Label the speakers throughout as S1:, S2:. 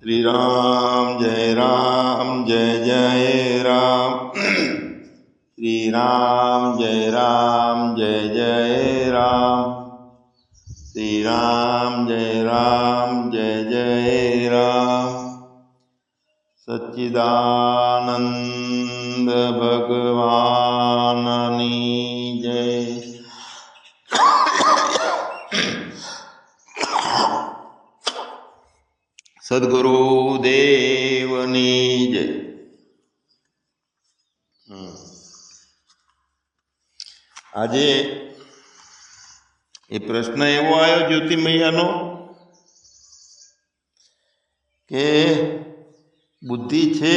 S1: श्री राम जय जय राम। श्री राम जय जय राम। श्री राम जय जय राम। सच्चिदानंद भगवाननी जय। સદગુરુદેવની જય। આજે એ પ્રશ્ન એવો આવ્યો જ્યોતિમૈયાનો કે બુદ્ધિ છે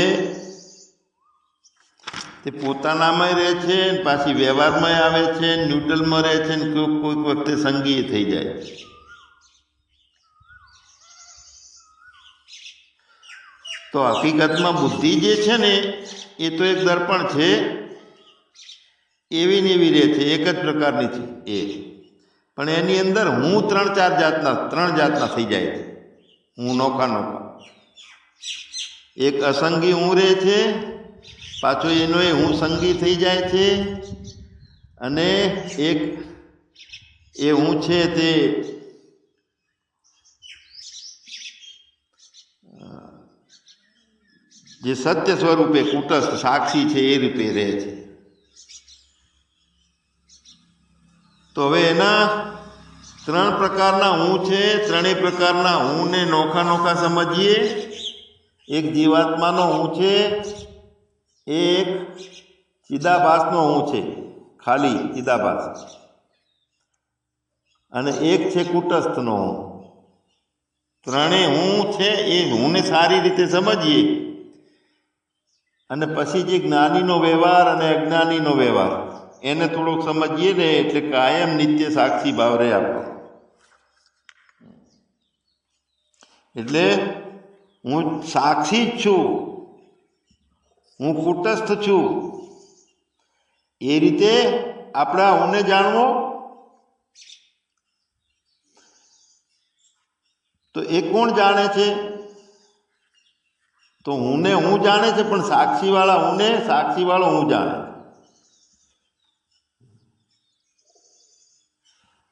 S1: તે પોતાનામાં રહે છે, પાછી વ્યવહારમાં આવે છે, ન્યુટ્રલમાં રહે છે, કોઈક વખતે સંગીય થઈ જાય છે। તો હકીકતમાં બુદ્ધિ જે છે ને એ તો એક દર્પણ છે, એવી ને એવી રહે છે, એક જ પ્રકારની છે એ, પણ એની અંદર હું ત્રણ જાતના થઈ જાય છે। હું નોખા એક અસંગી હું રહે છે, પાછો એનો એ હું સંગી થઈ જાય છે, અને એક એ હું છે તે જે સત્ય સ્વરૂપે કુટસ્થ સાક્ષી છે એ રૂપે રહે છે। તો હવે એના ત્રણ પ્રકારના હું છે, ત્રણેય પ્રકારના હુંને નોખા સમજીએ। એક જીવાત્માનો હું છે, એક ચિદાભાસનો હું છે, ખાલી ચિદાભાસ, અને એક છે કુટસ્થનો હું। ત્રણેય હું છે એ હુંને સારી રીતે સમજીએ, અને પછી જે જ્ઞાનીનો વ્યવહાર અને અજ્ઞાનીનો વ્યવહાર એને થોડોક સમજીએ ને એટલે કાયમ નિત્ય સાક્ષી ભાવ રહે આપણો। એટલે હું સાક્ષી જ છું, હું કુટસ્થ છું, એ રીતે આપણા હુંને જાણવો। તો એ કોણ જાણે છે? તો હુંને હું જાણે છે, પણ સાક્ષીવાળા હુંને સાક્ષીવાળો હું જાણે।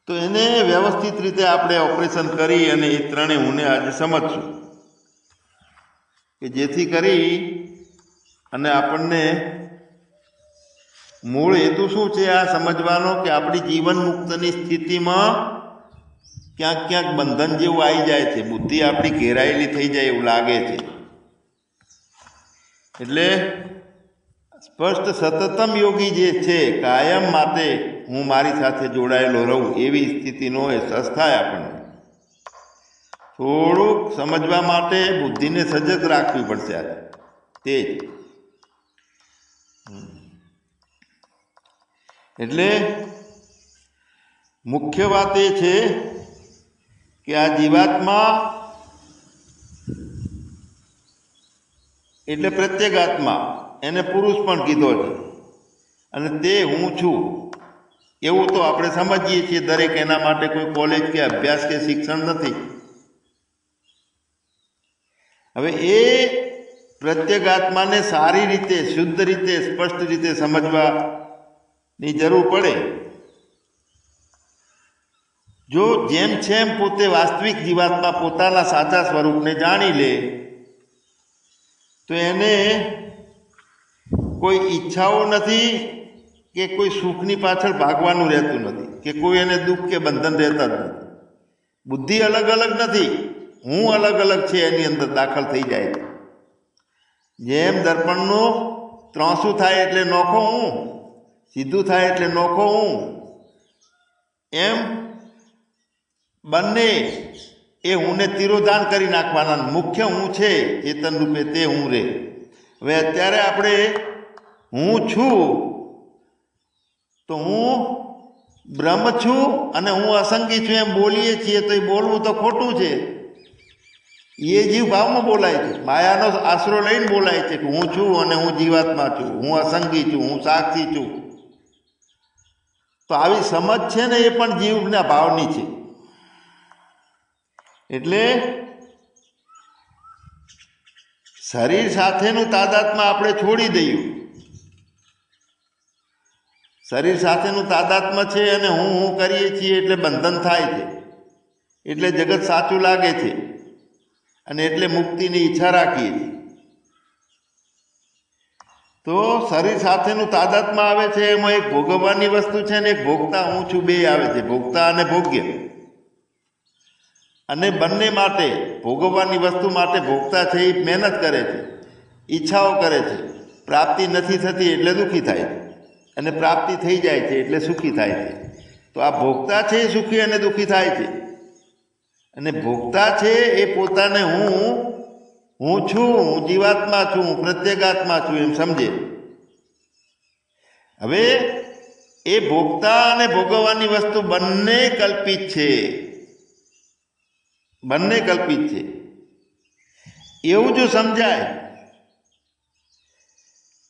S1: તો એને વ્યવસ્થિત રીતે આપણે ઓપરેશન કરી અને એ ત્રણેય હુંને આજે સમજશું, કે જેથી કરી અને આપણને મૂળ હેતુ શું છે આ સમજવાનો, કે આપણી જીવન મુક્તની સ્થિતિમાં ક્યાંક બંધન જેવું આવી જાય છે, બુદ્ધિ આપણી ઘેરાયેલી થઈ જાય એવું લાગે છે। એટલે સ્પષ્ટ સતતમ યોગી જે છે, કાયમ માટે હું મારી સાથે જોડાયેલો રહું એવી સ્થિતિનો અહેસાસ થાય આપણને। થોડુંક સમજવા માટે બુદ્ધિને સજગ રાખવી પડશે આજે તે જ। એટલે મુખ્ય વાત એ છે કે આ જીવાત્મા એટલે પ્રત્યેગાત્મા, એને પુરુષ પણ કીધો છે, અને તે હું છું એવું તો આપણે સમજીએ છીએ દરેક। એના માટે કોઈ કોલેજ કે અભ્યાસ કે શિક્ષણ નથી। હવે એ પ્રત્યેગાત્માને સારી રીતે, શુદ્ધ રીતે, સ્પષ્ટ રીતે સમજવાની જરૂર પડે। જો જેમ છે એમ પોતે વાસ્તવિક જીવાત્મા પોતાના સાચા સ્વરૂપને જાણી લે, તો એને કોઈ ઈચ્છાઓ નથી, કે કોઈ સુખની પાછળ ભાગવાનું રહેતું નથી, કે કોઈ એને દુઃખ કે બંધન રહેતા જ નથી। બુદ્ધિ અલગ નથી, હું અલગ છે એની અંદર દાખલ થઈ જાય છે। જેમ દર્પણનું ત્રાંસું થાય એટલે નોખો હું, સીધું થાય એટલે નોખો હું, એમ બંને એ હુંને તિરોધાન કરી નાખવાના। મુખ્ય હું છે ચેતન રૂપે તે હું રે। હવે અત્યારે આપણે હું છું તો હું બ્રહ્મ છું અને હું અસંગી છું એમ બોલીએ છીએ, તો એ બોલવું તો ખોટું છે। એ જીવ ભાવમાં બોલાય છે, માયાનો આશરો લઈને બોલાય છે કે હું છું અને હું જીવાત્મા છું, હું અસંગી છું, હું સાક્ષી છું। તો આવી સમજ છે ને એ પણ જીવના ભાવની છે। એટલે શરીર સાથેનું તાદાત્મ્ય આપણે છોડી દઈએ. શરીર સાથેનું તાદાત્મ્ય છે અને હું કરીએ છીએ એટલે બંધન થાય છે, એટલે જગત સાચું લાગે છે અને એટલે મુક્તિની ઈચ્છા રાખીએ છીએ. તો શરીર સાથેનું તાદાત્મ્ય આવે છે, એમાં એક ભોગવવાની વસ્તુ છે ને એક ભોગતા હું છું બે આવે છે, ભોગતા અને ભોગ્ય. અને બંને માટે ભોગવવાની વસ્તુ માટે ભોગતા છે એ મહેનત કરે છે, ઈચ્છાઓ કરે છે, પ્રાપ્તિ નથી થતી એટલે દુઃખી થાય છે, અને પ્રાપ્તિ થઈ જાય છે એટલે સુખી થાય છે. તો આ ભોગતા છે એ સુખી અને દુઃખી થાય છે. અને ભોગતા છે એ પોતાને હું છું, હું જીવાત્મા છું, હું પ્રત્યેગાત્મા છું એમ સમજે. હવે એ ભોગતા અને ભોગવવાની વસ્તુ બંને કલ્પિત છે, બંને કલ્પિત છે એવું જો સમજાય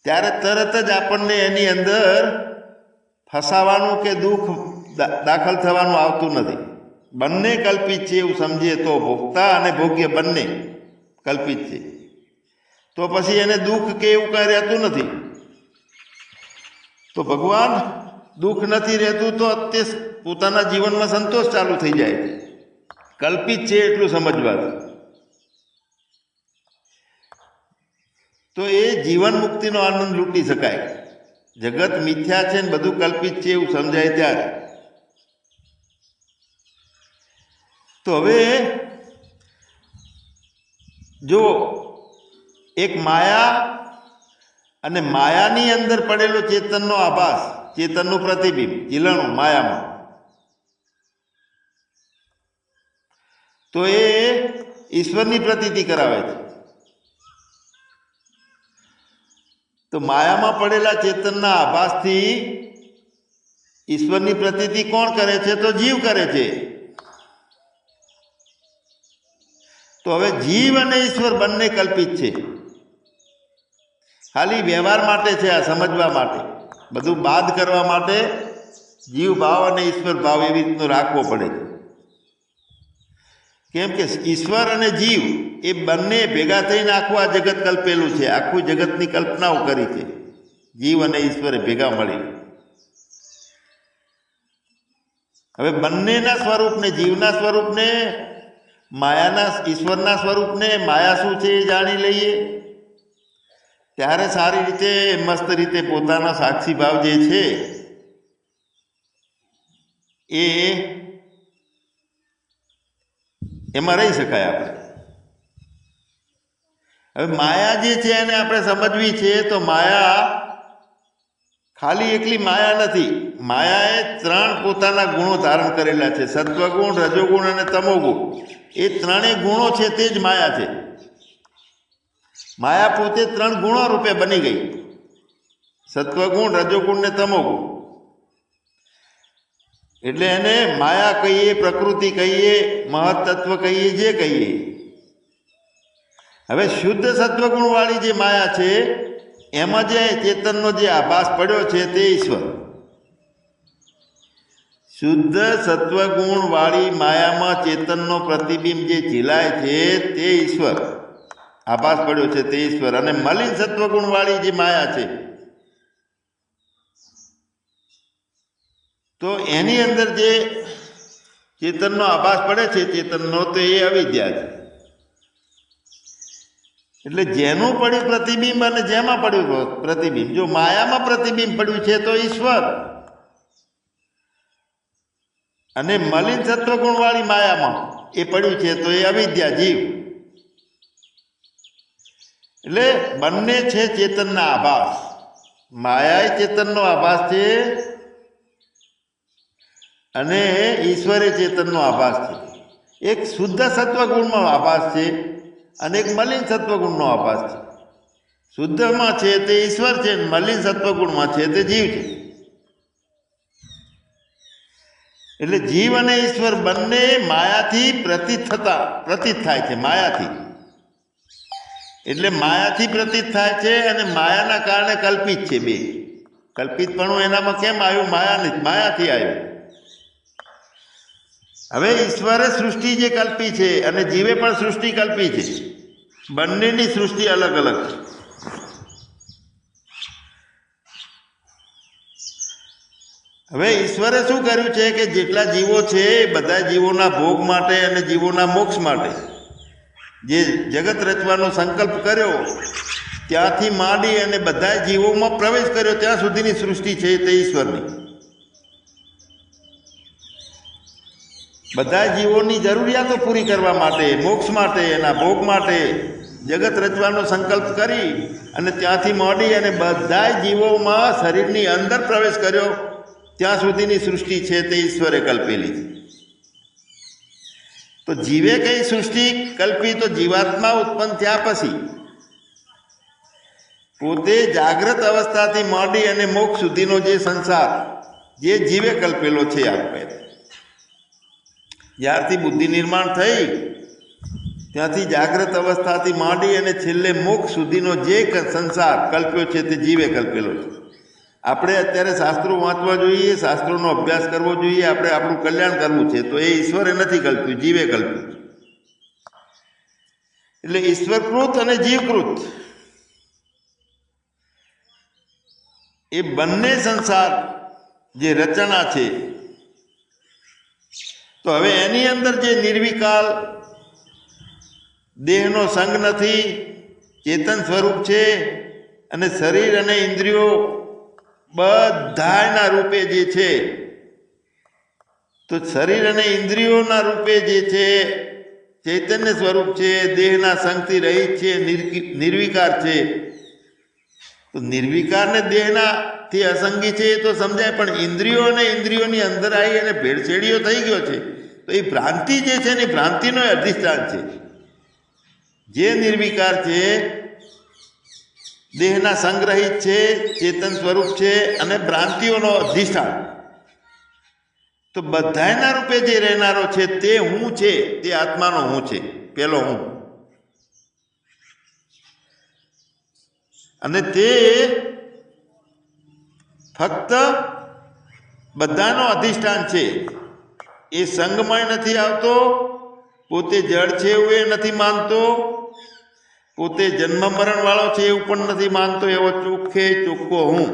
S1: ત્યારે તરત જ આપણને એની અંદર ફસાવાનું કે દુઃખ દાખલ થવાનું આવતું નથી. બંને કલ્પિત છે એવું સમજીએ તો ભોગતા અને ભોગ્ય બંને કલ્પિત છે, તો પછી એને દુઃખ કે એવું કાંઈ રહેતું નથી. તો ભગવાન દુઃખ નથી રહેતું તો તે પોતાના જીવનમાં સંતોષ ચાલુ થઈ જાય છે. કલ્પિત છે એટલું સમજવાનું. તો એ જીવન મુક્તિનો આનંદ લૂંટી શકાય. જગત મિથ્યા છે ને બધું કલ્પિત છે એવું સમજાય ત્યારે. તો હવે જો એક માયા અને માયાની અંદર પડેલો ચેતનનો આભાસ, ચેતનનું પ્રતિબિંબ ઝીલણું માયામાં, તો એ ઈશ્વરની પ્રતીતિ કરાવે છે. તો માયામાં પડેલા ચેતનના આભાસથી ઈશ્વરની પ્રતીતિ કોણ કરે છે? તો જીવ કરે છે. તો હવે જીવ અને ઈશ્વર બંને કલ્પિત છે. ખાલી વ્યવહાર માટે છે, આ સમજવા માટે, બધું બાદ કરવા માટે જીવ ભાવ અને ઈશ્વર ભાવ એવી રીતનો રાખવો પડે છે. કેમ કે ઈશ્વર અને જીવ એ બંને ભેગા થઈને આખું આ જગત કલ્પેલું છે, આખું જગતની કલ્પનાઓ કરી છે જીવ અને ઈશ્વરે ભેગા મળી. હવે બંનેના સ્વરૂપને, જીવના સ્વરૂપને, માયાના ઈશ્વરના સ્વરૂપને, માયા શું છે એ જાણી લઈએ ત્યારે સારી રીતે મસ્ત રીતે પોતાના સાક્ષી ભાવ જે છે એ એમાં રહી શકાય આપણે. હવે માયા જે છે એને આપણે સમજવી છે. તો માયા ખાલી એકલી માયા નથી. માયાએ ત્રણ પોતાના ગુણો ધારણ કરેલા છે, સત્વગુણ, રજોગુણ અને તમોગુણ. એ ત્રણેય ગુણો છે તે જ માયા છે. માયા પોતે ત્રણ ગુણો રૂપે બની ગઈ, સત્વગુણ, રજોગુણ ને તમોગુણ. એટલે એને માયા કહીએ, પ્રકૃતિ કહીએ, મહત્તત્વ કહીએ, જે કહીએ. હવે શુદ્ધ સત્વગુણવાળી જે માયા છે એમાં જે ચેતનનો જે આભાસ પડ્યો છે તે ઈશ્વર. શુદ્ધ સત્વગુણવાળી માયામાં ચેતનનો પ્રતિબિંબ જે ઝીલાય છે તે ઈશ્વર, આભાસ પડ્યો છે તે ઈશ્વર. અને મલિન સત્વગુણવાળી જે માયા છે તો એની અંદર જે ચેતનનો આભાસ પડે છે ચેતનનો, તો એ અવિદ્યા છે. એટલે જેનું પડ્યું પ્રતિબિંબ અને જેમાં પડ્યું પ્રતિબિંબ, જો માયામાં પ્રતિબિંબ પડ્યું છે તો ઈશ્વર, અને મલિન સત્વગુણવાળી માયામાં એ પડ્યું છે તો એ અવિદ્યા, જીવ. એટલે બંને છે ચેતનના આભાસ. માયા ચેતનનો આભાસ છે અને ઈશ્વરે ચેતનનો આભાસ છે. એક શુદ્ધ સત્વગુણનો આભાસ છે અને એક મલિન સત્વગુણનો આભાસ છે. શુદ્ધમાં છે તે ઈશ્વર છે, મલિન સત્વગુણમાં છે તે જીવ છે. એટલે જીવ અને ઈશ્વર બંને માયાથી પ્રતીત થાય છે. માયાથી, એટલે માયાથી પ્રતીત થાય છે અને માયાના કારણે કલ્પિત છે. બે કલ્પિતપણું એનામાં કેમ આવ્યું? માયાથી આવ્યું. હવે ઈશ્વરે સૃષ્ટિ જે કલ્પી છે અને જીવે પણ સૃષ્ટિ કલ્પી છે, બંનેની સૃષ્ટિ અલગ અલગ છે. હવે ઈશ્વરે શું કર્યું છે કે જેટલા જીવો છે એ બધા જીવોના ભોગ માટે અને જીવોના મોક્ષ માટે જે જગત રચવાનો સંકલ્પ કર્યો ત્યાંથી માંડી અને બધા જીવોમાં પ્રવેશ કર્યો ત્યાં સુધીની સૃષ્ટિ છે તે ઈશ્વરની. બધા જીવોની જરૂરિયાતો પૂરી કરવા માટે, મોક્ષ માટે, એના ભોગ માટે જગત રચવાનો સંકલ્પ કરી અને ત્યાંથી માંડી અને બધા જીવોમાં શરીરની અંદર પ્રવેશ કર્યો ત્યાં સુધીની સૃષ્ટિ છે તે ઈશ્વરે કલ્પેલી છે. તો જીવે કઈ સૃષ્ટિ કલ્પી? તો જીવાત્મા ઉત્પન્ન થયા પછી પોતે જાગ્રત અવસ્થાથી માંડી અને મોક્ષ સુધીનો જે સંસાર જે જીવે કલ્પેલો છે. આપણે જ્યારથી બુદ્ધિ નિર્માણ થઈ ત્યાંથી જાગ્રત અવસ્થાથી માંડી અને છેલ્લે મોક્ષ સુધીનો જે સંસાર કલ્પ્યો છે તે જીવે કલ્પેલો છે. આપણે અત્યારે શાસ્ત્રો વાંચવા જોઈએ, શાસ્ત્રોનો અભ્યાસ કરવો જોઈએ, આપણે આપણું કલ્યાણ કરવું છે, તો એ ઈશ્વરે નથી કલ્પ્યું, જીવે કલ્પ્યું. એટલે ઈશ્વરકૃત અને જીવકૃત એ બંને સંસાર જે રચના છે. તો હવે એની અંદર જે નિર્વિકાર દેહનો સંગ નથી, ચેતન સ્વરૂપ છે અને શરીર અને ઇન્દ્રિયો બધાના રૂપે જે છે, તો શરીર અને ઇન્દ્રિયોના રૂપે જે છે ચૈતન્ય સ્વરૂપ છે, દેહના સંગથી રહિત છે, નિર્વિકાર છે. તો નિર્વિકાર ને દેહનાથી અસંગી છે એ તો સમજાય, પણ ઇન્દ્રિયો અને ઇન્દ્રિયોની અંદર આવી અને ભેળસેડીઓ થઈ ગયો છે. તો એ ભ્રાંતિ જે છે ને ભ્રાંતિનો અધિષ્ઠાન છે. જે નિર્વિકાર છે, દેહના સંગ્રહિત છે, ચેતન સ્વરૂપ છે અને ભ્રાંતિઓનો અધિષ્ઠાન, તો બધાના રૂપે જે રહેનારો છે તે હું છે, તે આત્માનો હું છે, પેલો હું. અને તે ફક્ત બધાનો અધિષ્ઠાન છે. એ સંગમય નથી આવતો, પોતે જળ છે એવું એ નથી માનતો, પોતે જન્મ મરણ વાળો છે એવું પણ નથી માનતો, એવો ચોખ્ખો હું.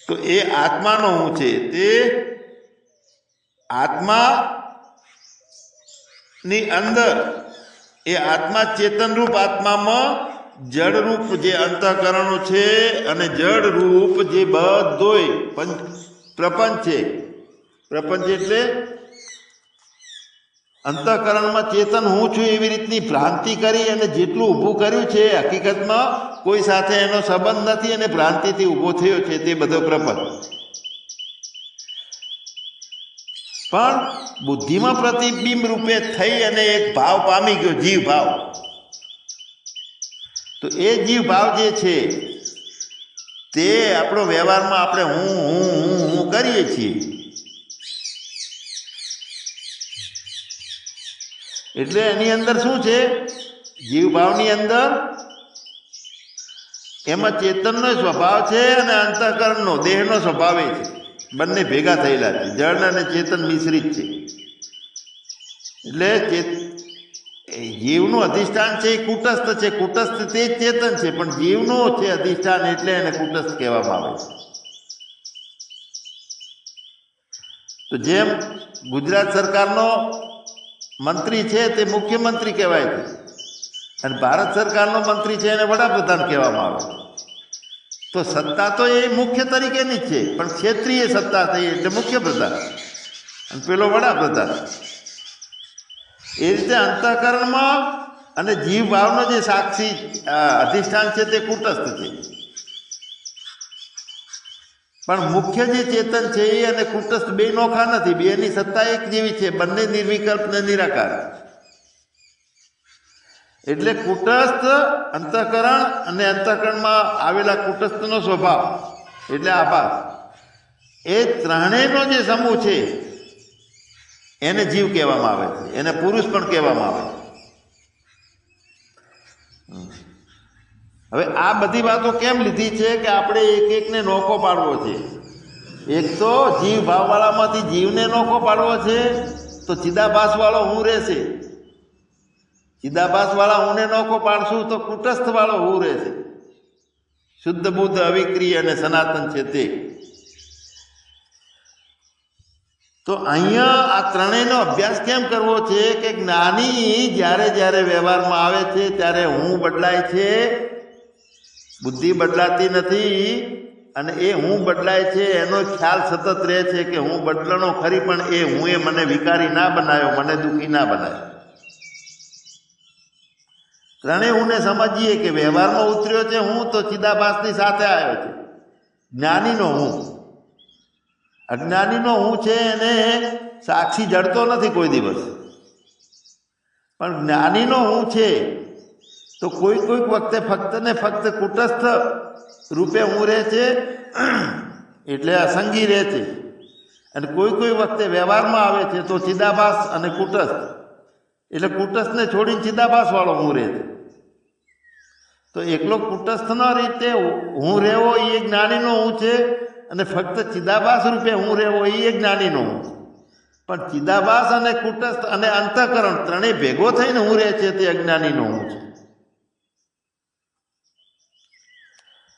S1: તો એ આત્માનો હું છે. તે આત્માની અંદર એ આત્મા ચેતનરૂપ આત્મામાં જળરૂપ જે અંતઃકરણો છે અને જળરૂપ જે બધોય પ્રપંચ છે. પ્રપંચ એટલે અંતઃકરણમાં ચેતન હું છું એવી રીતની ભ્રાંતિ કરી અને જેટલું ઊભું કર્યું છે હકીકતમાં કોઈ સાથે એનો સંબંધ નથી અને ભ્રાંતિથી ઊભો થયો છે તે બધો પ્રપંચ. પણ બુદ્ધિમાં પ્રતિબિંબ રૂપે થઈ અને એક ભાવ પામી ગયો, જીવ ભાવ. તો એ જીવ ભાવ જે છે તે આપણો વ્યવહારમાં આપણે હું કરીએ છીએ. એટલે એની અંદર શું છે? જીવ ભાવની અંદર એમાં ચેતનનો સ્વભાવ છે અને અંતઃકરણનો દેહનો સ્વભાવ છે. બંને ભેગા થયેલા છે, જળ અને ચેતન મિશ્રિત છે. એટલે જીવનું અધિષ્ઠાન છે એ કુટસ્થ છે. કુટસ્થ તે જ ચેતન છે, પણ જીવનું છે અધિષ્ઠાન એટલે એને કુટસ્થ કહેવામાં આવે છે. તો જેમ ગુજરાત સરકારનો મંત્રી છે તે મુખ્યમંત્રી કહેવાય છે અને ભારત સરકારનો મંત્રી છે એને વડાપ્રધાન કહેવામાં આવે છે. તો સત્તા તો એ મુખ્ય તરીકેની જ છે, પણ ક્ષેત્રીય સત્તા થઈ એટલે મુખ્યપ્રધાન અને પેલો વડાપ્રધાન. એ રીતે અંતઃકરણમાં અને જીવ ભાવનો જે સાક્ષી અધિષ્ઠાન છે તે કુટસ્થ છે, પણ મુખ્ય જે ચેતન છે એ અને કુટસ્થ બે નોખા નથી. બેની સત્તા એક જેવી છે, બંને નિર્વિકલ્પ ને નિરાકાર. એટલે કુટસ્થ અંતઃકરણ અને અંતઃકરણમાં આવેલા કુટસ્થનો સ્વભાવ એટલે આભાસ, એ ત્રણેયનો જે સમૂહ છે એને જીવ કહેવામાં આવે છે, એને પુરુષ પણ કહેવામાં આવે છે. હવે આ બધી વાતો કેમ લીધી છે કે આપણે એક એકને નોખો પાડવો છે. એક તો જીવ ભાવવાળામાંથી જીવને નોખો પાડવો છે, તો ચિદાભાસવાળો હું રહેશે. ચિદાભાસ વાળા હુંને નોખો પાડશું તો કુટસ્થ વાળો હું રહેશે, શુદ્ધ બુદ્ધ અવિક્રિય અને સનાતન છે તે. તો અહીંયા આ ત્રણેયનો અભ્યાસ કેમ કરવો છે કે જ્ઞાની જ્યારે જ્યારે વ્યવહારમાં આવે છે ત્યારે હું બદલાય છે, બુદ્ધિ બદલાતી નથી, અને એ હું બદલાય છે એનો ખ્યાલ સતત રહે છે કે હું બદલણો ખરી, પણ એ હું એ મને વિકારી ના બનાવ્યો, મને દુઃખી ના બનાવ્યો. ત્રણેય હુંને સમજીએ કે વ્યવહારમાં ઉતર્યો છે હું તો ચિદાભાસની સાથે આવ્યો છે. જ્ઞાનીનો હું, અજ્ઞાનીનો હું છે એને સાક્ષી જડતો નથી કોઈ દિવસ, પણ જ્ઞાનીનો હું છે તો કોઈક વખતે ફક્ત ને ફક્ત કુટસ્થ રૂપે હું રહે છે, એટલે અસંગી રહે છે, અને કોઈ વખતે વ્યવહારમાં આવે છે તો ચિદાભાસ અને કુટસ્થ, એટલે કુટસ્થને છોડીને ચિદાભાસ વાળો હું રહે છે. તો એકલો કુટસ્થનો રીતે હું રહેવો એ જ્ઞાનીનો હું છે, અને ફક્ત ચિદાભાસ રૂપે હું રહેવો એ જ્ઞાનીનો હું છે. પણ ચિદાભાસ અને કુટસ્થ અને અંતઃકરણ ત્રણેય ભેગો થઈને હું રહે છે તે અજ્ઞાનીનો હું છે.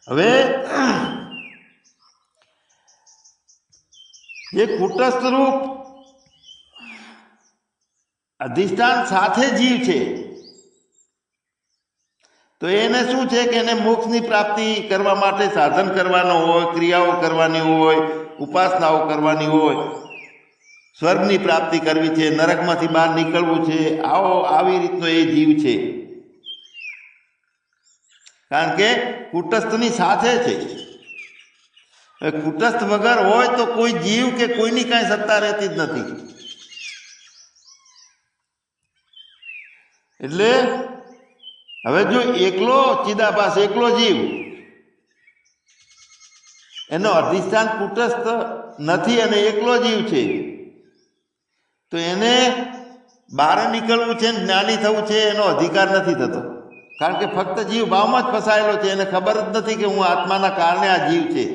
S1: હવે જે કુટસ્થ રૂપ અધિષ્ઠાન સાથે જીવ છે તો એને શું છે કે એને મોક્ષની પ્રાપ્તિ કરવા માટે સાધન કરવાનો હોય, ક્રિયાઓ કરવાની હોય, ઉપાસનાઓ કરવાની હોય, સ્વર્ગની પ્રાપ્તિ કરવી છે, નરકમાંથી બહાર નીકળવું છે, આવી રીતનો એ જીવ છે. કારણ કે કુટસ્થની સાથે છે. કુટસ્થ વગર હોય તો કોઈ જીવ કે કોઈની કાંઈ સત્તા રહેતી જ નથી. એટલે હવે જો એકલો ચિદાભાસ, એકલો જીવ, એનો અધિષ્ઠાન કુટસ્થ નથી અને એકલો જીવ છે, તો એને બહાર નીકળવું છે, જ્ઞાની થવું છે, એનો અધિકાર નથી થતો. કારણ કે ફક્ત જીવ ભાવમાં જ ફસાયેલો છે, એને ખબર જ નથી કે હું આત્માના કારણે આ જીવ છે.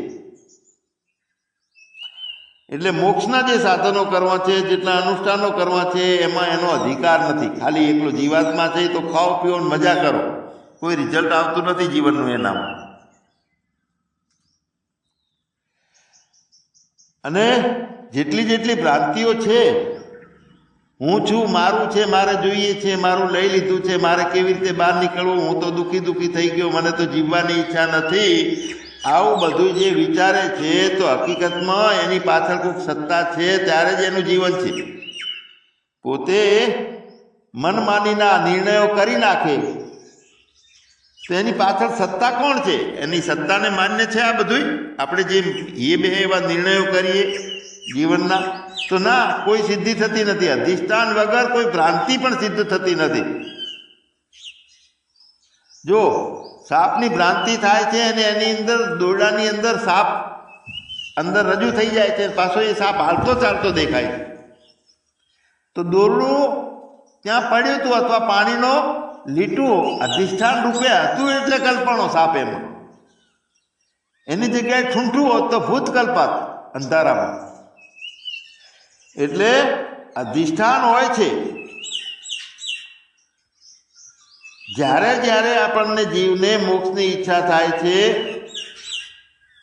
S1: એટલે મોક્ષના જે સાધનો કરવા છે, જેટલા અનુષ્ઠાનો કરવા છે, એમાં એનો અધિકાર નથી. ખાલી એકલો જીવાત્મા છે તો ખાઓ પીઓ મજા કરો, કોઈ રિઝલ્ટ આવતું નથી જીવનનું એનામાં. અને જેટલી ભ્રાંતિઓ છે, હું છું, મારું છે, મારે જોઈએ છે, મારું લઈ લીધું છે, મારે કેવી રીતે બહાર નીકળવું, હું તો દુઃખી થઈ ગયો, મને તો જીવવાની ઈચ્છા નથી, આવું બધું જે વિચારે છે તો હકીકતમાં એની પાછળ કોઈક સત્તા છે, ત્યારે જ એનું જીવન છે. પોતે મનમાનીના નિર્ણયો કરી નાખે તો એની પાછળ સત્તા કોણ છે? એની સત્તાને માન્ય છે આ બધું આપણે જે બે એવા નિર્ણયો કરીએ જીવનના? તો ના, કોઈ સિદ્ધિ થતી નથી. અધિષ્ઠાન વગર કોઈ ભ્રાંતિ પણ સિદ્ધ થતી નથી. જો સાપની ભ્રાંતિ થાય છે અને એની અંદર દોરડાની અંદર સાપ અંદર રજૂ થઈ જાય છે, પાછો એ સાપ હાલતો ચાલતો દેખાય છે, તો દોરડું ત્યાં પડ્યું હતું અથવા પાણીનો લીટું અધિષ્ઠાન રૂપે હતું એટલે કલ્પણો સાપ એમાં. એની જગ્યાએ ઠૂંઠું હોત તો ભૂત કલ્પાત અંધારામાં. એટલે અધિષ્ઠાન હોય છે. જ્યારે આપણને જીવને મોક્ષની ઈચ્છા થાય છે,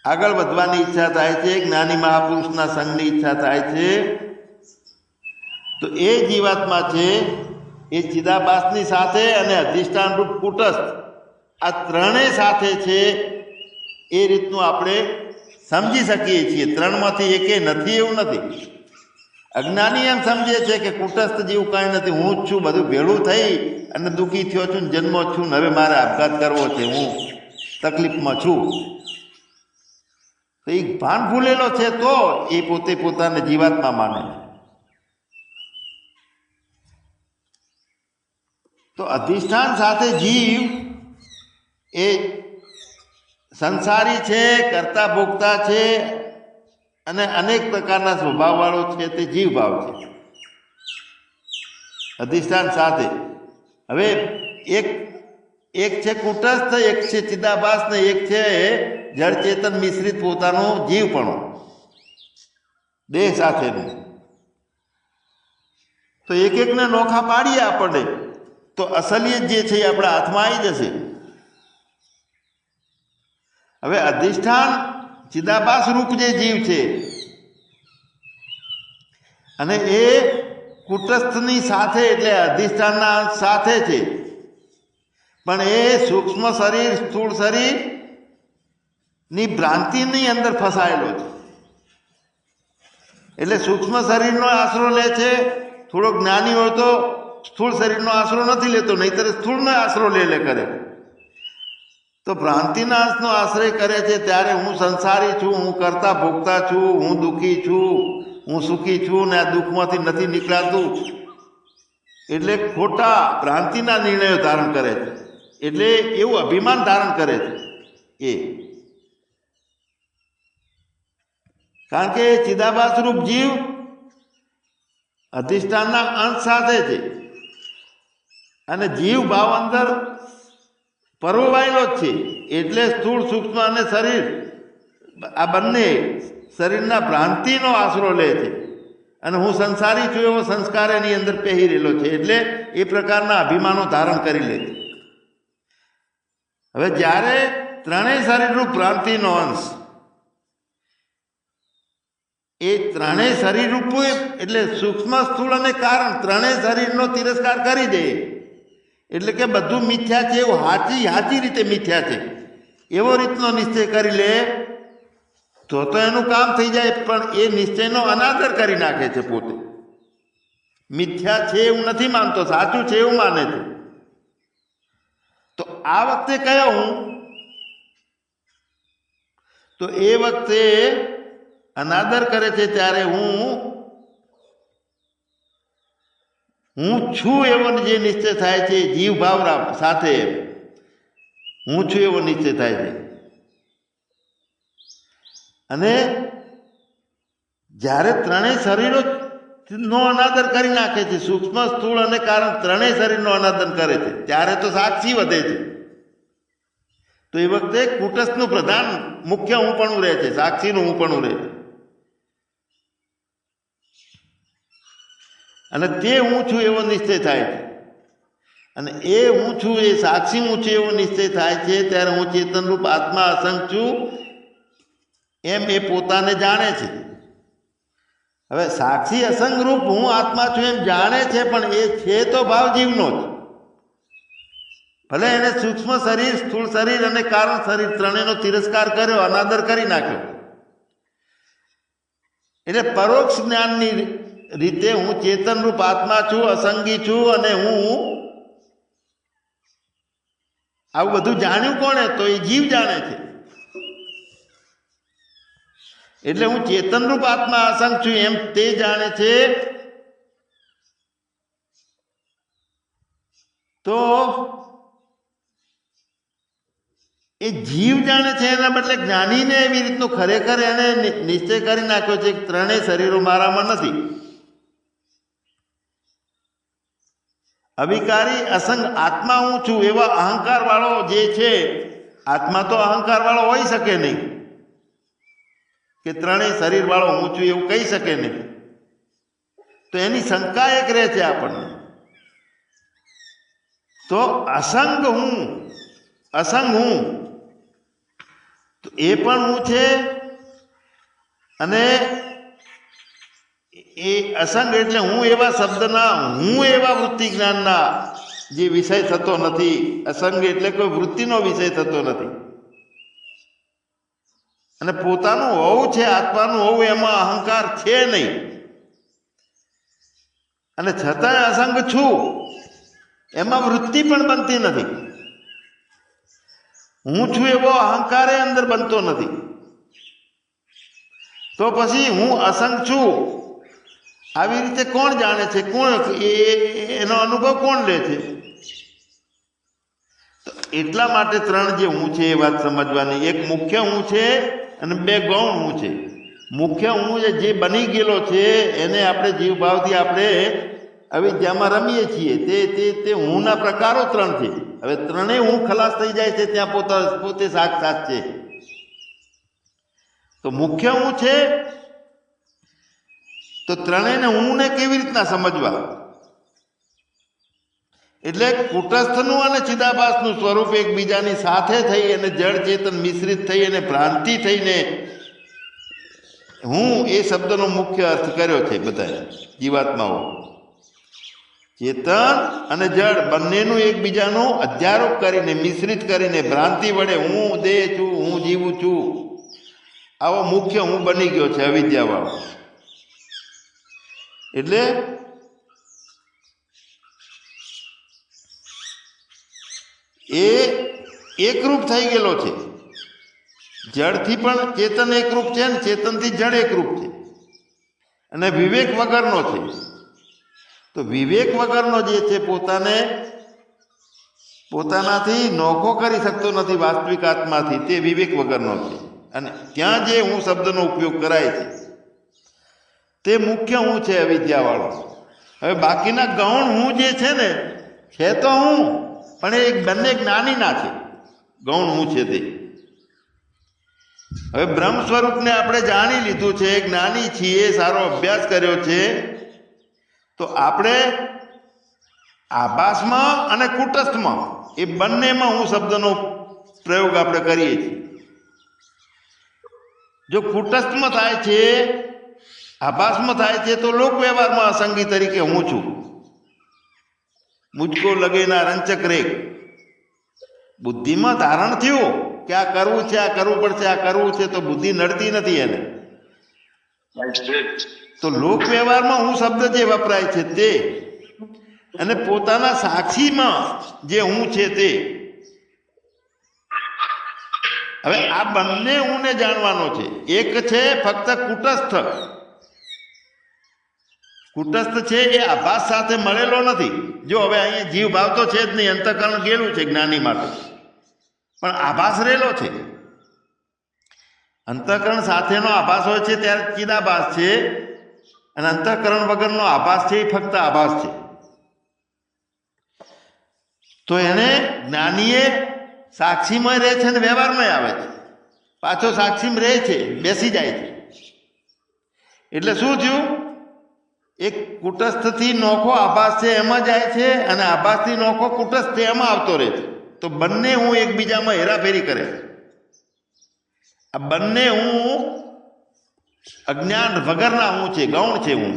S1: આગળ વધવાની ઈચ્છા થાય છે, જ્ઞાની મહાપુરુષના સંગની ઈચ્છા થાય છે, તો એ જીવાત્મા છે એ ચિદાભાસની સાથે અને અધિષ્ઠાન રૂપ કુટસ્થ આ ત્રણેય સાથે છે. એ રીતનું આપણે સમજી શકીએ છીએ. ત્રણમાંથી એકે નથી એવું નથી. અજ્ઞાની એમ સમજે છે કે કુટસ્થ જેવું કાંઈ નથી, હું જ છું, બધું ભેળું થઈ અને દુઃખી થયો છું, જન્મો છું, હવે મારે આપઘાત કરવો છે, હું તકલીફમાં છું. તો એ ભાન ભૂલેલો છે તો એ પોતે પોતાને જીવાત્મા માને. તો અધિષ્ઠાન સાથે જીવ એ સંસારી છે, કરતા ભોગતા છે અને અનેક પ્રકારના સ્વભાવવાળો છે, તે જીવ ભાવ છે અધિષ્ઠાન સાથે. હવે એક છે કુટસ્થ, એક છે ચિદાભાસ ને એક છે જળ ચેતન મિશ્રિત પોતાનું જીવપણું દેહ સાથેનું. તો એક એકને નોખા પાડીએ આપણે તો અસલિયત જે છે એ આપણા હાથમાં આવી જશે. હવે અધિષ્ઠાન ચિદાભાસ રૂપ જે જીવ છે અને એ કુટસ્થની સાથે એટલે અધિષ્ઠાનના સાથે છે, પણ એ સૂક્ષ્મ શરીર સ્થૂળ શરીરની ભ્રાંતિની અંદર ફસાયેલો છે. એટલે સૂક્ષ્મ શરીરનો આશરો લે છે. થોડો જ્ઞાની હોય તો સ્થૂળ શરીરનો આશરો નથી લેતો, નહીંતર સ્થૂળનો આશરો લે કરે. તો ભ્રાંતિના અંશનો આશ્રય કરે છે ત્યારે હું સંસારી છું, હું કરતા ભોગતા છું, હું દુઃખી છું, હું સુખી છું ને આ દુઃખમાંથી નથી નીકળાતું, એટલે ખોટા ભ્રાંતિના નિર્ણયો ધારણ કરે છે. એટલે એવું અભિમાન ધારણ કરે છે કારણ કે ચિદાભાસ રૂપ જીવ અધિષ્ઠાનના અંશ સાથે છે અને જીવ ભાવ અંદર પરોવાયેલો જ છે. એટલે સ્થૂળ સૂક્ષ્મ અને શરીર આ બંને શરીરના ભ્રાંતિનો આશરો લે છે અને હું સંસારી છું એવો સંસ્કાર એની અંદર પહેરેલો છે. એટલે એ પ્રકારના અભિમાનો ધારણ કરી લે છે. હવે જ્યારે ત્રણેય શરીરરૂપ ભ્રાંતિનો અંશ એ ત્રણેય શરીરરૂપ એટલે સૂક્ષ્મ સ્થૂળ અને કારણ ત્રણેય શરીરનો તિરસ્કાર કરી દે, એટલે કે બધું મિથ્યા છે એવું સાચી રીતે મિથ્યા છે એવો રીતનો નિશ્ચય કરી લે તો એનું કામ થઈ જાય. પણ એ નિશ્ચયનો અનાદર કરી નાખે છે. પોતે મિથ્યા છે એવું નથી માનતો, સાચું છે એવું માને છે. તો આ વખતે કયો હું? તો એ વખતે અનાદર કરે છે ત્યારે હું છું એવો જે નિશ્ચય થાય છે, જીવ ભાવ સાથે હું છું એવો નિશ્ચય થાય છે. અને જ્યારે ત્રણેય શરીરો નો અનાદર કરી નાખે છે, સૂક્ષ્મ સ્થૂળ અને કારણ ત્રણેય શરીરનો અનાદર કરે છે, ત્યારે તો સાક્ષી વધે છે. તો એ વખતે કુટસ્થનું પ્રધાન મુખ્ય હું પણ રહે છે, સાક્ષીનું હું પણ રહે છે. અને તે હું છું એવો નિશ્ચય થાય છે. અને એ હું છું એ સાક્ષી હું છું એવો નિશ્ચય થાય છે ત્યારે હું ચેતનરૂપ આત્મા અસંગ છું એમ એ પોતાને જાણે છે. હવે સાક્ષી અસંગરૂપ હું આત્મા છું એમ જાણે છે, પણ એ છે તો ભાવ જીવનો જ. ભલે એને સૂક્ષ્મ શરીર સ્થૂળ શરીર અને કારણ શરીર ત્રણેયનો તિરસ્કાર કર્યો, અનાદર કરી નાખ્યો. એટલે પરોક્ષ જ્ઞાનની રીતે હું ચેતનરૂપ આત્મા છું, અસંગી છું અને હું આવું બધું જાણ્યું કોણે? તો એ જીવ જાણે છે. એટલે હું ચેતનરૂપ આત્મા અસંગ છું એમ તે જાણે છે. તો એ જીવ જાણે છે એના બદલે જ્ઞાનીને એવી રીતનું ખરેખર એને નિશ્ચય કરી નાખ્યો છે કે ત્રણેય શરીરો મારામાં નથી. અવિકારી અસંગ આત્મા હું છું એવા અહંકાર વાળો જે છે, આત્મા તો અહંકાર વાળો હોઈ શકે નહીં કે ત્રણેય શરીર વાળો હું છું એવું કહી શકે નહીં. તો એની શંકા એક રહે છે આપણને. તો અસંગ હું તો એ પણ હું છે. અને એ અસંગ એટલે હું એવા શબ્દના, હું એવા વૃત્તિ જ્ઞાનના જે વિષય થતો નથી. અસંગ એટલે કોઈ વૃત્તિનો વિષય થતો નથી. અને પોતાનું હોવું છે, આત્માનું હોવું, એમાં અહંકાર છે નહીં. અને છતાંય અસંગ છું એમાં વૃત્તિ પણ બનતી નથી. હું છું એવો અહંકાર અંદર બનતો નથી. તો પછી હું અસંગ છું આવી રીતે કોણ જાણે છે? કોણ એનો અનુભવ કોણ લે છે? તો એટલા માટે ત્રણ જે હું છે એ વાત સમજવાની. એક મુખ્ય હું છે અને બે ગૌણ હું છે. મુખ્ય હું જે બની ગયેલો છે એને આપણે જીવભાવથી આપણે અવિદ્યામાં રમીએ છીએ. તે હુંના પ્રકારો ત્રણ છે. હવે ત્રણેય હું ખલાસ થઈ જાય છે ત્યાં પોતે સાક્ષાત છે. તો મુખ્ય હું છે. તો ત્રણેયને હુંને કેવી રીતના સમજવા? એટલે કુટસ્થનું અને ચિદાભાસનું સ્વરૂપ એકબીજાની સાથે થઈ અને જળ ચેતન મિશ્રિત થઈ અને ભ્રાંતિ થઈને હું એ શબ્દનો મુખ્ય અર્થ કર્યો છે બધા જીવાત્માઓ. ચેતન અને જળ બંનેનું એકબીજાનું અધ્યારોપ કરીને મિશ્રિત કરીને ભ્રાંતિ વડે હું દેહ છું, હું જીવું છું, આવો મુખ્ય હું બની ગયો છે અવિદ્યાવાળો. એટલે એ એકરૂપ થઈ ગયેલો છે. જળથી પણ ચેતન એકરૂપ છે ને ચેતનથી જળ એકરૂપ છે અને વિવેક વગરનો છે. તો વિવેક વગરનો જે છે પોતાનાથી નોખો કરી શકતો નથી વાસ્તવિક આત્માથી, તે વિવેક વગરનો છે. અને ત્યાં જે હું શબ્દનો ઉપયોગ કરાય છે તે મુખ્ય હું છે અવિદ્યાવાળો. હવે બાકીના ગૌણ હું જે છે ને છે તો હું, પણ એ બંને જ્ઞાનીના છે. ગૌણ હું છે તે હવે બ્રહ્મ સ્વરૂપને આપણે જાણી લીધું છે, જ્ઞાની છીએ, સારો અભ્યાસ કર્યો છે, તો આપણે આભાસમાં અને કુટસ્થમાં એ બંનેમાં હું શબ્દનો પ્રયોગ આપણે કરીએ છીએ. જો કુટસ્થમાં થાય છે, આભાસમાં થાય છે, તો લોક વ્યવહારમાં અસંગી તરીકે હું છું. મુજકો લગેના રંચક રેખ બુદ્ધિમાં ધારણ થયું કે આ કરવું છે, આ કરવું પડશે, આ કરવું છે, તો બુદ્ધિ નડતી નથી એને. તો લોક વ્યવહારમાં હું શબ્દ જે વપરાય છે તે અને પોતાના સાક્ષીમાં જે હું છે તે, હવે આ બંને હુંને જાણવાનો છે. એક છે ફક્ત કુટસ્થ છે, એ આભાસ સાથે મળેલો નથી. જો હવે અહીંયા જીવ ભાવ તો છે જ નહીં, અંતઃકરણ ગયેલું છે જ્ઞાની માટે, પણ આભાસ રહેલો છે. અંતઃકરણ સાથેનો આભાસ હોય છે ત્યારે ચિદાભાસ છે, અને અંતઃકરણ વગરનો આભાસ છે એ ફક્ત આભાસ છે. તો એને જ્ઞાનીએ સાક્ષીમાં રહે છે ને વ્યવહારમાં આવે છે, પાછો સાક્ષીમાં રહે છે, બેસી જાય છે. એટલે શું થયું? એક કુટસ્થથી નોખો આભાસ છે એમાં જાય છે, અને આભાસથી નોખો કુટસ્થ છે એમાં આવતો રહે છે. તો બંને હું એકબીજામાં હેરાફેરી કરે છે. આ બંને હું અજ્ઞાન વગરના હું છે, ગૌણ છે હું.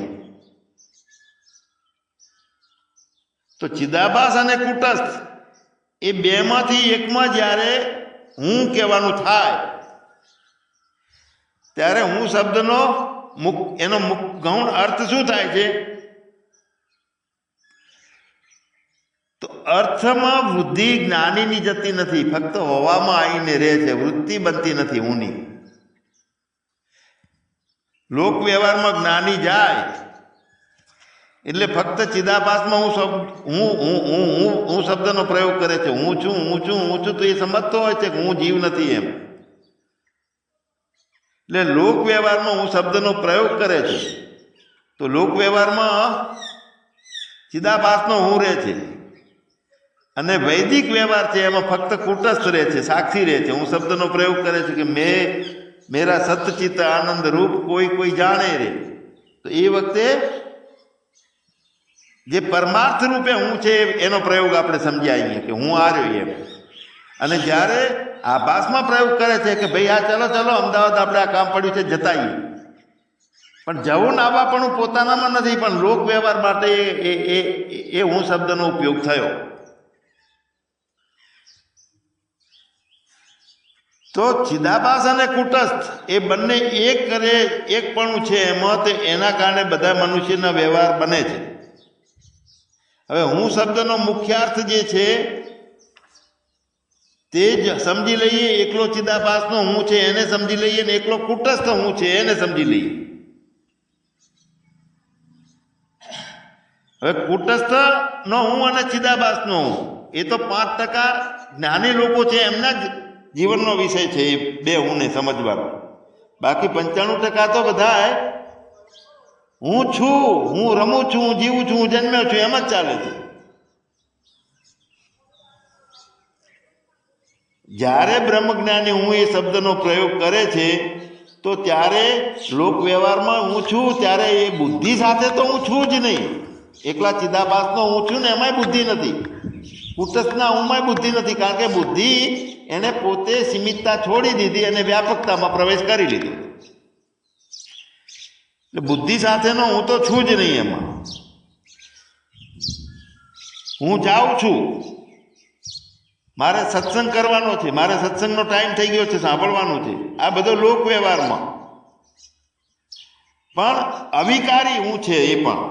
S1: તો ચિદાભાસ અને કુટસ્થ એ બેમાંથી એકમાં જ્યારે હું કહેવાનું થાય ત્યારે હું શબ્દનો એનો ગૌણ અર્થ શું થાય છે? તો અર્થમાં વૃદ્ધિ જ્ઞાનીની જતી નથી, ફક્ત હોવામાં આવીને રહે છે, વૃત્તિ બનતી નથી હુંની. લોક વ્યવહારમાં જ્ઞાની જાય એટલે ફક્ત ચિદાભાસમાં હું શબ્દનો પ્રયોગ કરે છે. હું છું, હું છું, હું છું, તો એ સમજતો હોય છે કે હું જીવ નથી એમ. એટલે લોક વ્યવહારમાં હું શબ્દનો પ્રયોગ કરે છે, તો લોક વ્યવહારમાં ચિદાભાસનો હું રહે છે, અને વૈદિક વ્યવહાર છે એમાં ફક્ત કુટસ્થ રહે છે, સાક્ષી રહે છે. હું શબ્દનો પ્રયોગ કરે છે કે મેરા સતચિત્ત આનંદ રૂપ કોઈ જાણે રે. તો એ વખતે જે પરમાર્થ રૂપે હું છે એનો પ્રયોગ આપણે સમજાવીએ કે હું આવ્યો એમ. અને જ્યારે આભાસમાં પ્રયોગ કરે છે કે ભાઈ આ ચલો અમદાવાદ આપણે આ કામ પડ્યું છે, જતાઈએ, પણ જવું આવવા પણ પોતાનામાં નથી, પણ લોક વ્યવહાર માટે એ હું શબ્દનો ઉપયોગ થયો. તો ચિદાભાસ અને કુટસ્થ એ બંને એકપણું છે એમાં, તો એના કારણે બધા મનુષ્યના વ્યવહાર બને છે. હવે હું શબ્દનો મુખ્ય અર્થ જે છે તે જ સમજી લઈએ. એકલો ચિદાભાસનો હું છે એને સમજી લઈએ, ને એકલો કુટસ્થ હું છે એને સમજી લઈએ. હવે કુટસ્થનો હું અને ચિદાભાસનો હું એ તો 5% જ્ઞાની લોકો છે એમના જ જીવનનો વિષય છે એ બે હુંને સમજવાનો. બાકી 95% તો બધા હું છું, હું રમું છું, હું જીવું છું, હું જન્મ્યો છું એમ જ ચાલે છે. જ્યારે બ્રહ્મજ્ઞાની હું એ શબ્દનો પ્રયોગ કરે છે તો ત્યારે લોક વ્યવહારમાં હું છું ત્યારે એ બુદ્ધિ સાથે તો હું છું જ નહીં, એકલા ચિદાભાસનો હું છું ને એમાંય બુદ્ધિ નથી, કુટસ્થના હુંમાંય બુદ્ધિ નથી, કારણ કે બુદ્ધિ એને પોતે સીમિતતા છોડી દીધી અને વ્યાપકતામાં પ્રવેશ કરી લીધો. એટલે બુદ્ધિ સાથેનો હું તો છું જ નહીં. એમાં હું જાઉં છું, મારે સત્સંગ કરવાનો છે, મારે સત્સંગનો ટાઈમ થઈ ગયો છે, સાંભળવાનું છે, આ બધો લોક વ્યવહારમાં. પણ અવિકારી હું છે એ પણ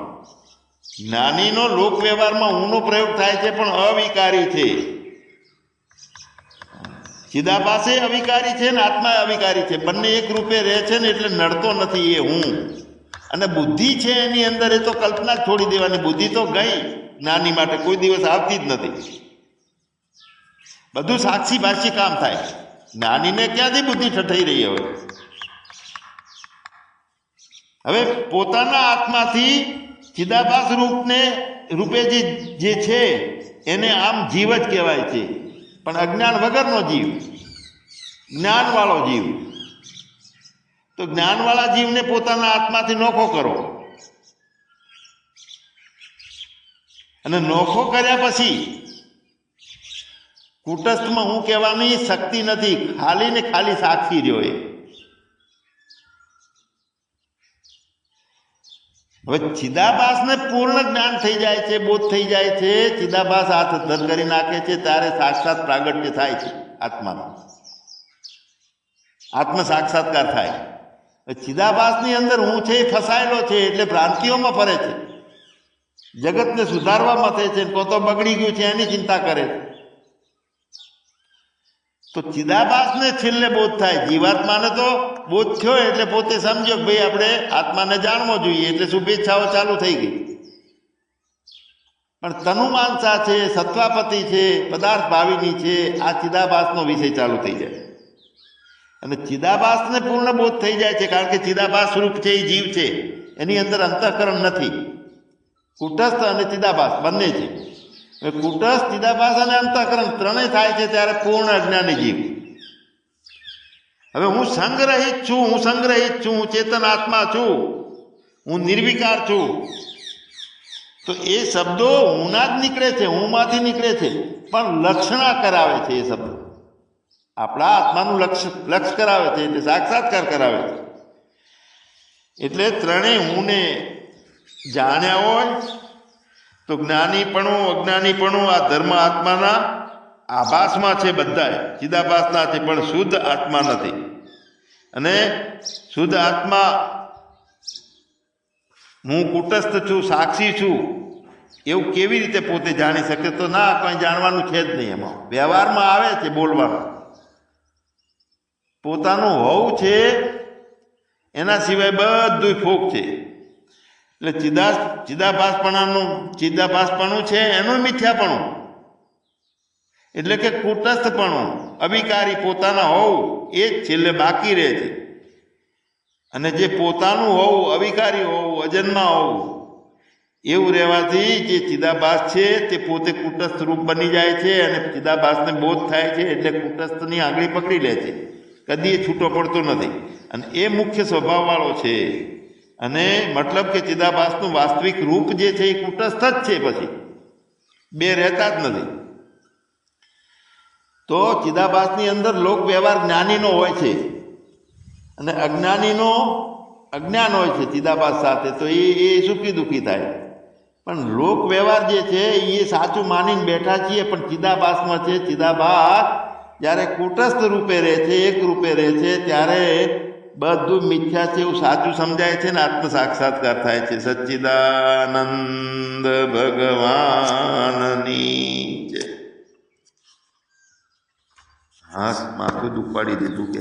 S1: જ્ઞાનીનો લોક વ્યવહારમાં ઊંનો પ્રયોગ થાય છે, પણ અવિકારી છે. ચિદાભાસે અવિકારી છે ને આત્મા અવિકારી છે, બંને એક રૂપે રહે છે ને એટલે નડતો નથી એ હું. અને બુદ્ધિ છે એની અંદર એ તો કલ્પના જ છોડી દેવાની. બુદ્ધિ તો ગઈ જ્ઞાની માટે, કોઈ દિવસ આવતી જ નથી. બધું સાક્ષી ભાષી કામ થાય. જ્ઞાનીને ક્યાંથી બુદ્ધિ ઠઠાઈ રહી હવે પોતાના આત્માથી ચિદાભાસ રૂપે જે છે એને આમ જીવ જ કહેવાય છે, પણ અજ્ઞાન વગરનો જીવ, જ્ઞાનવાળો જીવ. તો જ્ઞાનવાળા જીવને પોતાના આત્માથી નોખો કરો, અને નોખો કર્યા પછી કુટસ્થમાં હું કહેવાની શક્તિ નથી, ખાલી ને ખાલી સાક્ષી રહ્યો એ. હવે ચિદાભાસને પૂર્ણ જ્ઞાન થઈ જાય છે, બોધ થઈ જાય છે, ચિદાભાસ હાથ ધર કરી નાખે છે, ત્યારે સાક્ષાત પ્રાગટ્ય થાય છે આત્માનો, આત્મ સાક્ષાત્કાર થાય. ચિદાભાસની અંદર હું છે એ ફસાયેલો છે, એટલે ભ્રાંતિઓમાં ફરે છે, જગતને સુધારવા મથે છે, તો બગડી ગયું છે એની ચિંતા કરે છે. તો ચિદાભાસને છેલ્લે બોધ થાય. જીવાત્માને તો બોધ થયો એટલે પોતે સમજ્યો કે ભાઈ આપણે આત્માને જાણવો જોઈએ, એટલે શુભેચ્છાઓ ચાલુ થઈ ગઈ. પણ તનુમાનસા છે, સત્વાપતિ છે, પદાર્થ ભાવિની છે, આ ચિદાભાસનો વિષય ચાલુ થઈ જાય. અને ચિદાભાસને પૂર્ણ બોધ થઈ જાય છે, કારણ કે ચિદાભાસ સ્વરૂપ છે એ જીવ છે, એની અંદર અંતઃકરણ નથી. કુટસ્થ અને ચિદાભાસ બંને છે. કુટસ્થ, ચિદાભાસ અને અંતઃકરણ ત્રણેય થાય છે ત્યારે પૂર્ણ અજ્ઞાની જીવ. હવે હું સંગ્રહિત છું, હું સંગ્રહિત છું, હું ચેતન આત્મા છું, હું નિર્વિકાર છું. તો એ શબ્દો હુંના જ નીકળે છે, હુંમાંથી નીકળે છે, પણ લક્ષણા કરાવે છે. એ શબ્દો આપણા આત્માનું લક્ષ કરાવે છે, એટલે સાક્ષાત્કાર કરાવે છે. એટલે ત્રણેય હુંને જાણ્યા હોય તો જ્ઞાનીપણું, અજ્ઞાનીપણું આ ધર્મ આત્માના આભાસમાં છે, બધા ચિદાભાસના છે, પણ શુદ્ધ આત્મા નથી. અને શુદ્ધ આત્મા હું કુટસ્થ છું, સાક્ષી છું, એવું કેવી રીતે પોતે જાણી શકે? તો ના, કંઈ જાણવાનું છે જ નહીં. એમાં વ્યવહારમાં આવે છે બોલવાનું, પોતાનું હોવું છે, એના સિવાય બધું ફોક છે. એટલે ચિદાભાસપણું છે એનું મિથ્યાપણું, એટલે કે કુટસ્થપણું, અવિકારી પોતાના હોવું એ જ છેલ્લે બાકી રહે છે. અને જે પોતાનું હોવું, અવિકારી હોવું, અજન્મા હોવું, એવું રહેવાથી જે ચિદાભાસ છે તે પોતે કુટસ્થ રૂપ બની જાય છે, અને ચિદાભાસને બોધ થાય છે એટલે કુટસ્થની આંગળી પકડી લે છે, કદી એ છૂટો પડતો નથી. અને એ મુખ્ય સ્વભાવવાળો છે. અને મતલબ કે ચિદાભાસનું વાસ્તવિક રૂપ જે છે એ કુટસ્થ જ છે, પછી બે રહેતા જ નથી. તો ચિદાભાસની અંદર લોક વ્યવહાર જ્ઞાનીનો હોય છે અને અજ્ઞાનીનો અજ્ઞાન હોય છે ચિદાભાસ સાથે, તો એ સુખી દુઃખી થાય. પણ લોક વ્યવહાર જે છે એ સાચું માનીને બેઠા છીએ, પણ ચિદાભાસમાં છે. ચિદાભાસ જ્યારે કુટસ્થ રૂપે રહે છે, એક રૂપે રહે છે, ત્યારે બધું મિથ્યા છે એવું સાચું સમજાય છે ને આત્મ સાક્ષાત્કાર થાય છે. સચ્ચિદાનંદ ભગવાનની જય. હા, માથું દુપાડી દીધું કે